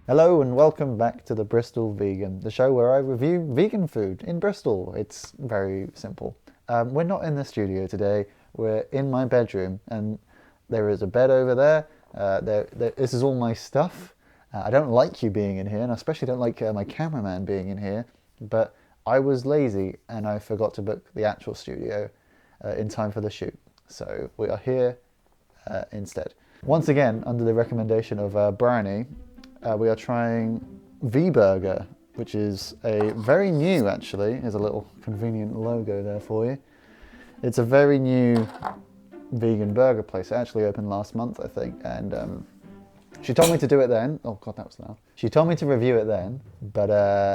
Hello and welcome back to the Bristol Vegan, the show where I review vegan food in Bristol. It's very simple. We're not in the studio today, we're in my bedroom and there is a bed over there. This is all my stuff. I don't like you being in here, and I especially don't like my cameraman being in here, but I was lazy and I forgot to book the actual studio in time for the shoot. So we are here instead. Once again, under the recommendation of Brownie, we are trying VeBurger, which is a very new, actually. There's a little convenient logo there for you. It's a very new vegan burger place. It actually opened last month, I think, and she told me to do it then. Oh God, that was loud. She told me to review it then, but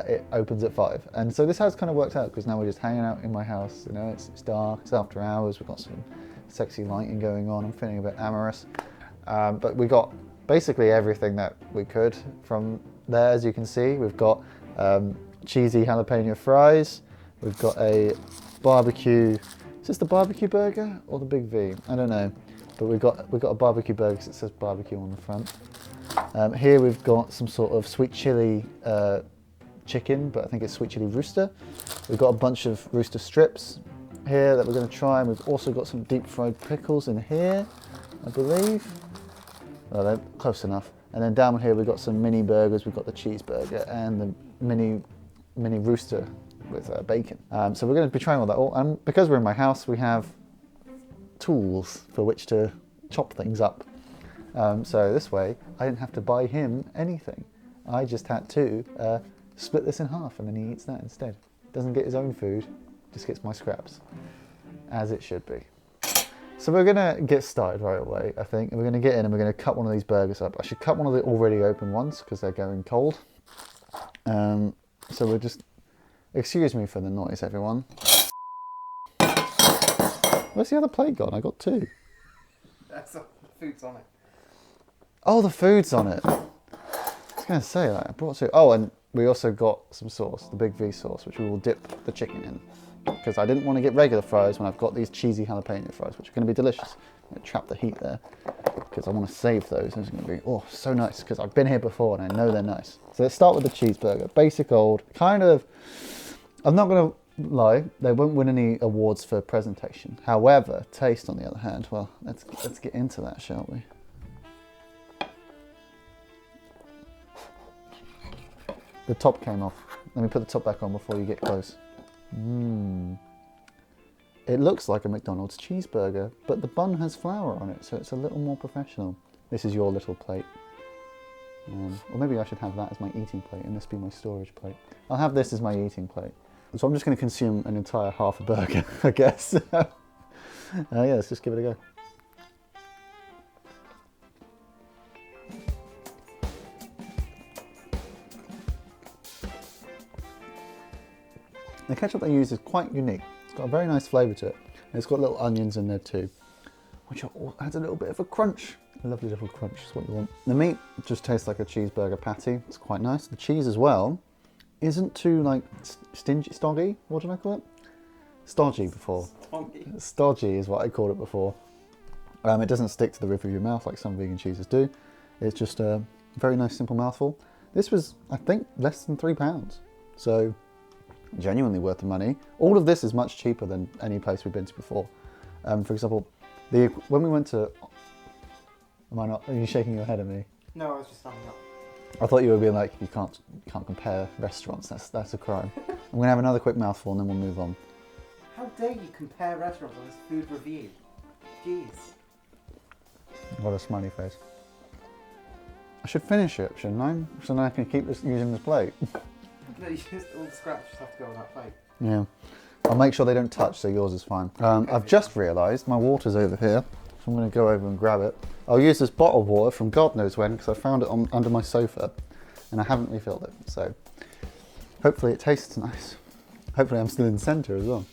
it opens at 5. And so this has kind of worked out because now we're just hanging out in my house. You know, it's dark, it's after hours. We've got some sexy lighting going on. I'm feeling a bit amorous. But we got basically everything that we could from there. As you can see, we've got cheesy jalapeno fries. We've got a barbecue. Is this the barbecue burger or the Big V? I don't know. But we've got a barbecue burger because it says barbecue on the front. Here we've got some sort of sweet chili chicken, but I think it's sweet chili rooster. We've got a bunch of rooster strips here that we're going to try, and we've also got some deep fried pickles in here, I believe. Well, they're close enough. And then down here we've got some mini burgers. We've got the cheeseburger and the mini rooster with bacon. So we're going to be trying all that all. And because we're in my house, we have tools for which to chop things up. So this way, I didn't have to buy him anything. I just had to split this in half, and then he eats that instead. Doesn't get his own food, just gets my scraps, as it should be. So we're gonna get started right away, I think. And we're gonna get in and we're gonna cut one of these burgers up. I should cut one of the already open ones because they're going cold. So we're just, excuse me for the noise, everyone. Where's the other plate gone? I got 2. That's the food's on it. Oh, the food's on it. I was gonna say that, I brought 2. Oh, and we also got some sauce, the Big V sauce, which we will dip the chicken in. Because I didn't want to get regular fries when I've got these cheesy jalapeno fries, which are going to be delicious. I'm going to trap the heat there because I want to save those. Those are going to be, oh, so nice, because I've been here before and I know they're nice. So let's start with the cheeseburger. Basic old, kind of, I'm not going to lie, they won't win any awards for presentation. However, taste on the other hand, well, let's get into that, shall we? The top came off. Let me put the top back on before you get close. It looks like a McDonald's cheeseburger, but the bun has flour on it, so it's a little more professional. This is your little plate. Or maybe I should have that as my eating plate and this be my storage plate. I'll have this as my eating plate. So I'm just going to consume an entire half a burger, I guess. Yeah, let's just give it a go. The ketchup they use is quite unique. It's got a very nice flavour to it. And it's got little onions in there too, which adds a little bit of a crunch. A lovely little crunch is what you want. The meat just tastes like a cheeseburger patty. It's quite nice. The cheese as well isn't too like stodgy. What did I call it? Stodgy before. Stodgy is what I called it before. It doesn't stick to the roof of your mouth like some vegan cheeses do. It's just a very nice simple mouthful. This was, I think, less than £3. So genuinely worth the money. All of this is much cheaper than any place we've been to before. For example, when we went to, are you shaking your head at me? No, I was just standing up. I thought you were being like, you can't compare restaurants, that's a crime. I'm gonna have another quick mouthful and then we'll move on. How dare you compare restaurants on this food review? Jeez. What a smiley face. I should finish it, shouldn't I? So now I can keep using this plate. No, you just, all the scraps just have to go on that plate. Yeah. I'll make sure they don't touch, so yours is fine. I've just realised my water's over here, so I'm going to go over and grab it. I'll use this bottled water from God knows when, because I found it under my sofa, and I haven't refilled it, so hopefully it tastes nice. Hopefully I'm still in the centre as well.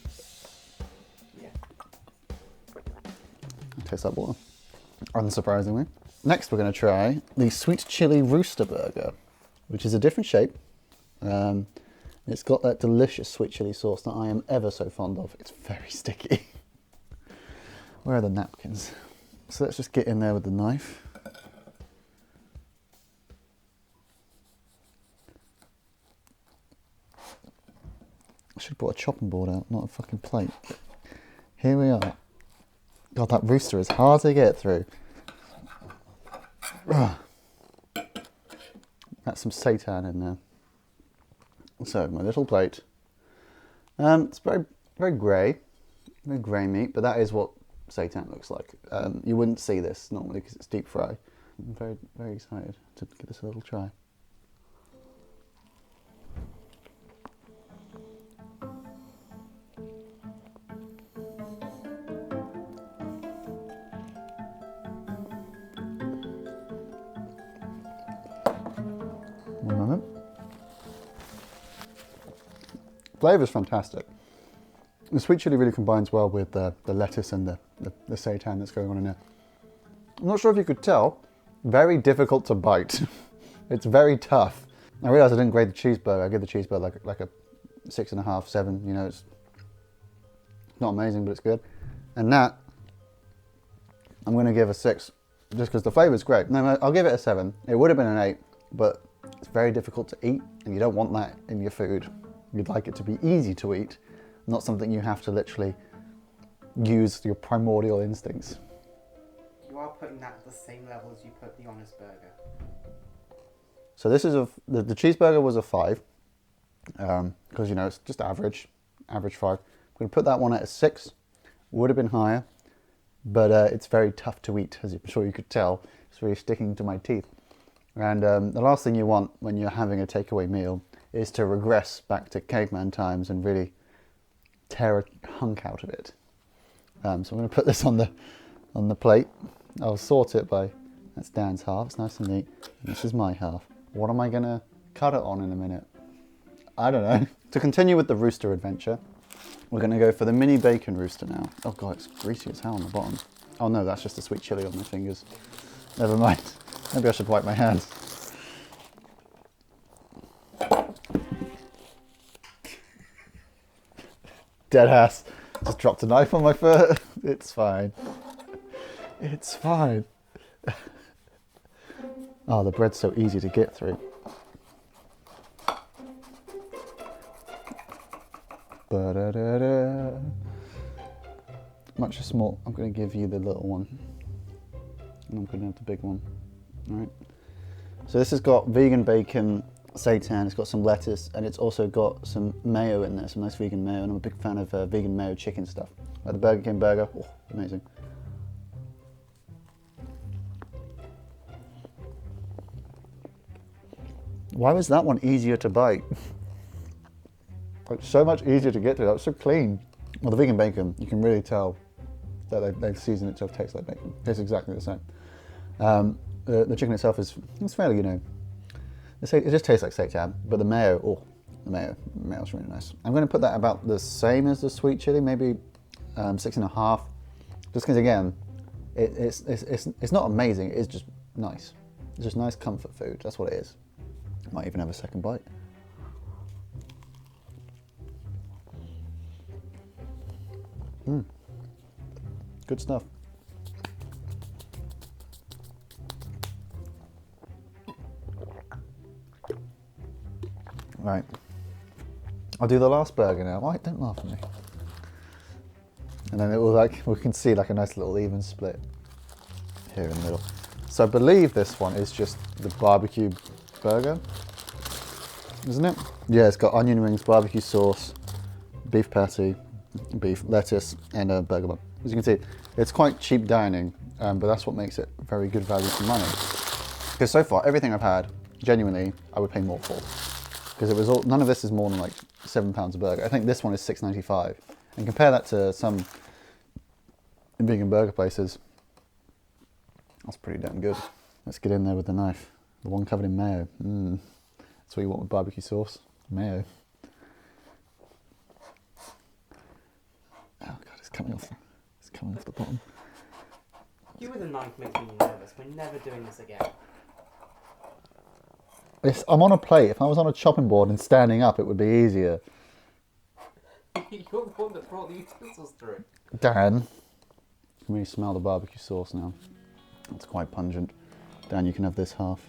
Yeah. Taste that water, unsurprisingly. Next we're going to try the sweet chili rooster burger, which is a different shape. It's got that delicious sweet chili sauce that I am ever so fond of. It's very sticky. Where are the napkins? So let's just get in there with the knife. I should have brought a chopping board out, not a fucking plate. Here we are. God, that rooster is hard to get through. That's some seitan in there. So, my little plate. It's very, very grey meat, but that is what seitan looks like. You wouldn't see this normally because it's deep fry. I'm very, very excited to give this a little try. One moment. Flavour's fantastic. The sweet chilli really combines well with the lettuce and the seitan that's going on in there. I'm not sure if you could tell, very difficult to bite. It's very tough. I realised I didn't grade the cheeseburger. I give the cheeseburger like a 6.5, 7. You know, it's not amazing, but it's good. And that, I'm going to give a 6, just because the flavour's great. No, I'll give it a 7. It would have been an 8, but it's very difficult to eat, and you don't want that in your food. You'd like it to be easy to eat, not something you have to literally use your primordial instincts. You are putting that at the same level as you put the Honest Burger. So this is the cheeseburger was a 5, because you know it's just average 5. I'm going to put that one at a 6. Would have been higher, but it's very tough to eat, as I'm sure you could tell. It's really sticking to my teeth. And the last thing you want when you're having a takeaway meal is to regress back to caveman times and really tear a hunk out of it. So I'm going to put this on the plate. I'll sort it by, that's Dan's half, it's nice and neat. And this is my half. What am I going to cut it on in a minute? I don't know. To continue with the rooster adventure, we're going to go for the mini bacon rooster now. Oh God, it's greasy as hell on the bottom. Oh no, that's just the sweet chili on my fingers. Never mind. Maybe I should wipe my hands. Dead ass. Just dropped a knife on my foot. It's fine. It's fine. Oh, the bread's so easy to get through. Ba-da-da-da. Much a small. I'm going to give you the little one. And I'm going to have the big one. Alright. So this has got vegan bacon, seitan, it's got some lettuce, and it's also got some mayo in there, some nice vegan mayo, and I'm a big fan of vegan mayo chicken stuff. Like the Burger King burger, oh, amazing. Why was that one easier to bite? Like so much easier to get to, that was so clean. Well, the vegan bacon, you can really tell that they've seasoned it to taste like bacon. It tastes exactly the same. The chicken itself it's fairly, you know, it just tastes like seitan, but the mayo, oh, the mayo's really nice. I'm going to put that about the same as the sweet chili, maybe 6.5, just because again, it's not amazing, it's just nice. It's just nice comfort food, that's what it is. Might even have a second bite. Good stuff. Right, I'll do the last burger now. Right, don't laugh at me. And then it will we can see like a nice little even split here in the middle. So I believe this one is just the barbecue burger, isn't it? Yeah, it's got onion rings, barbecue sauce, beef patty, beef lettuce, and a burger bun. As you can see, it's quite cheap dining, but that's what makes it very good value for money. Because so far, everything I've had, genuinely, I would pay more for. Because it was all, none of this is more than like £7 a burger. I think this one is £6.95. And compare that to some vegan burger places, that's pretty damn good. Let's get in there with the knife. The one covered in mayo. That's what you want with barbecue sauce. Mayo. Oh God, it's coming off the bottom. You with a knife makes me nervous. We're never doing this again. I'm on a plate. If I was on a chopping board and standing up, it would be easier. You're the one that brought the utensils through. Dan, you can really smell the barbecue sauce now. It's quite pungent. Dan, you can have this half.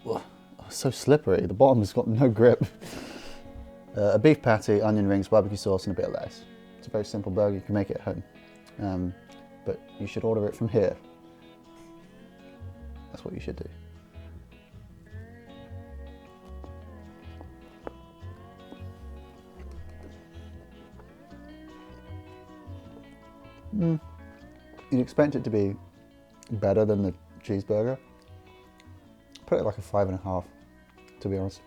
Ugh, oh, it's so slippery. The bottom has got no grip. A beef patty, onion rings, barbecue sauce, and a bit of lettuce. It's a very simple burger. You can make it at home, but you should order it from here. That's what you should do. You'd expect it to be better than the cheeseburger. Put it like a 5.5, to be honest,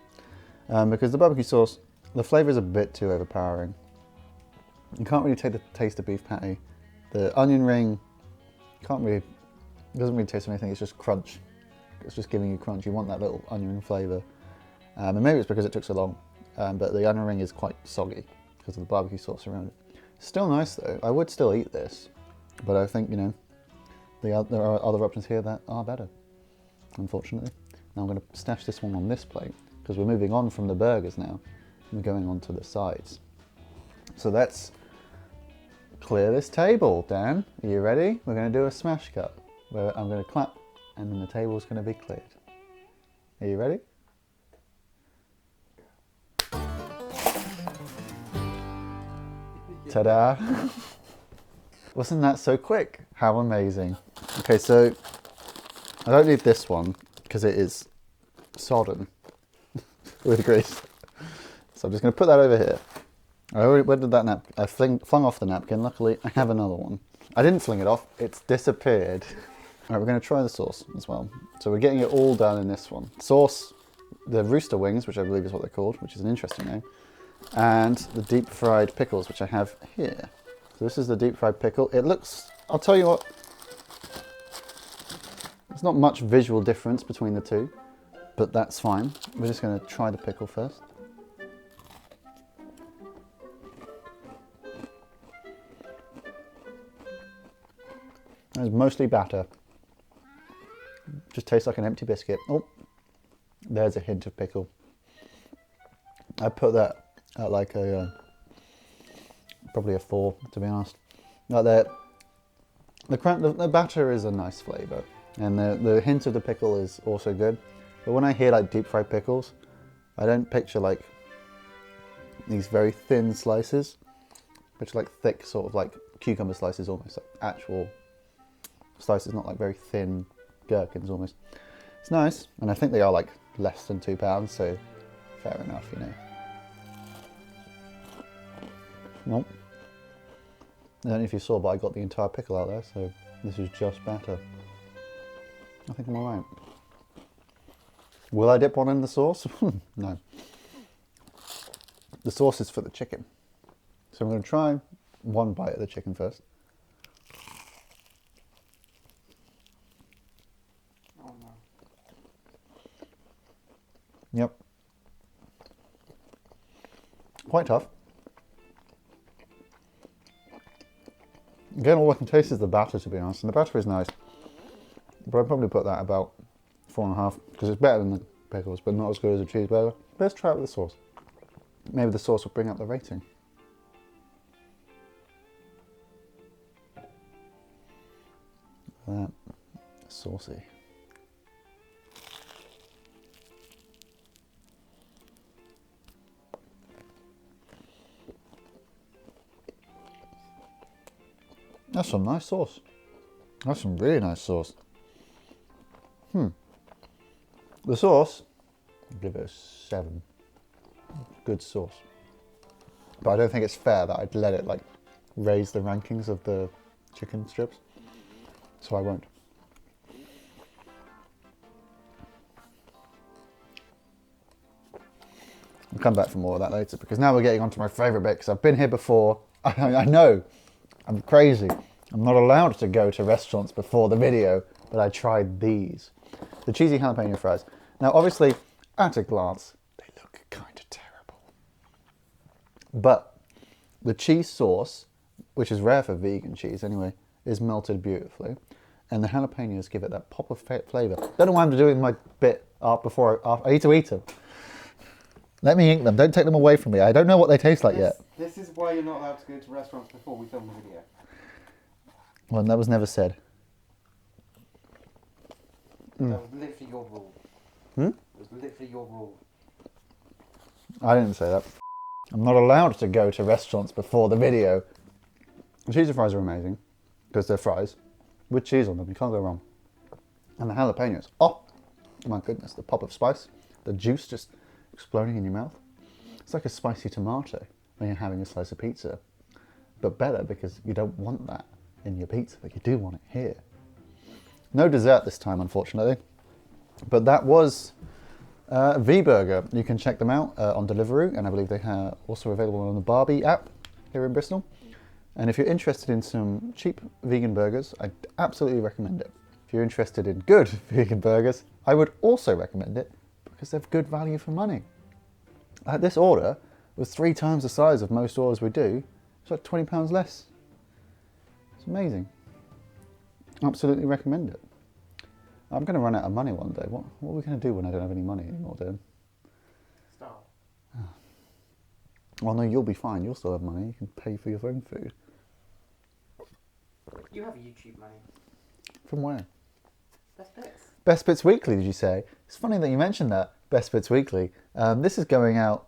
because the barbecue sauce, the flavour is a bit too overpowering. You can't really taste the beef patty. The onion ring doesn't really taste of anything. It's just crunch. It's just giving you crunch. You want that little onion flavour, and maybe it's because it took so long. But the onion ring is quite soggy because of the barbecue sauce around it. Still nice though. I would still eat this, but I think, you know, there are other options here that are better, unfortunately. Now I'm going to stash this one on this plate because we're moving on from the burgers now. We're going on to the sides. So let's clear this table, Dan. Are you ready? We're going to do a smash cut where I'm going to clap and then the table's going to be cleared. Are you ready? Ta-da! Wasn't that so quick? How amazing. Okay, so I don't need this one because it is sodden with grease. So I'm just going to put that over here. Where did that napkin? I flung off the napkin. Luckily, I have another one. I didn't fling it off. It's disappeared. All right, we're going to try the sauce as well. So we're getting it all done in this one. Sauce, the rooster wings, which I believe is what they're called, which is an interesting name, and the deep fried pickles, which I have here. So this is the deep fried pickle. It looks, I'll tell you what, there's not much visual difference between the two, but that's fine. We're just going to try the pickle first. It's mostly batter. Just tastes like an empty biscuit. Oh, there's a hint of pickle. I put that at like a probably a 4, to be honest. Like the batter is a nice flavour, and the hint of the pickle is also good. But when I hear like deep fried pickles, I don't picture like these very thin slices. I picture like thick, sort of like cucumber slices, almost like actual slices, not like very thin gherkins almost. It's nice, and I think they are like less than £2, so fair enough, you know. Nope. I don't know if you saw, but I got the entire pickle out there, so this is just batter. I think I'm alright. Will I dip one in the sauce? No. The sauce is for the chicken. So I'm going to try one bite of the chicken first. Oh no. Yep. Quite tough. Again, all I can taste is the batter, to be honest, and the batter is nice. But I'd probably put that about 4.5, because it's better than the pickles, but not as good as a cheeseburger. Let's try it with the sauce. Maybe the sauce will bring up the rating. That saucy. That's some nice sauce. That's some really nice sauce. The sauce, I'll give it a 7. Good sauce. But I don't think it's fair that I'd let it like raise the rankings of the chicken strips. So I won't. I'll come back for more of that later, because now we're getting on to my favourite bit, because I've been here before. I know, I'm crazy. I'm not allowed to go to restaurants before the video, but I tried these. The cheesy jalapeno fries. Now obviously, at a glance, they look kind of terrible. But the cheese sauce, which is rare for vegan cheese anyway, is melted beautifully. And the jalapenos give it that pop of flavour. Don't know why I'm doing my bit before I need to eat them. Let me eat them. Don't take them away from me. I don't know what they taste like yet. This is why you're not allowed to go to restaurants before we film the video. Well, that was never said. That was literally your rule. Hmm? It was literally your rule. I didn't say that. I'm not allowed to go to restaurants before the video. The cheesy fries are amazing because they're fries with cheese on them. You can't go wrong. And the jalapenos. Oh, my goodness. The pop of spice. The juice just exploding in your mouth. It's like a spicy tomato when you're having a slice of pizza. But better because you don't want that in your pizza, but you do want it here. No dessert this time, unfortunately. But that was VeBurger. You can check them out on Deliveroo, and I believe they are also available on the Barbie app here in Bristol. And if you're interested in some cheap vegan burgers, I absolutely recommend it. If you're interested in good vegan burgers, I would also recommend it because they're good value for money. This order was 3 times the size of most orders we do. It's like £20 less. It's amazing. Absolutely recommend it. I'm going to run out of money one day. What are we going to do when I don't have any money anymore, Dan? Starve. Well, no, you'll be fine. You'll still have money. You can pay for your own food. You have YouTube money. From where? Best bits. Best Bits Weekly, did you say? It's funny that you mentioned that, Best Bits Weekly. This is going out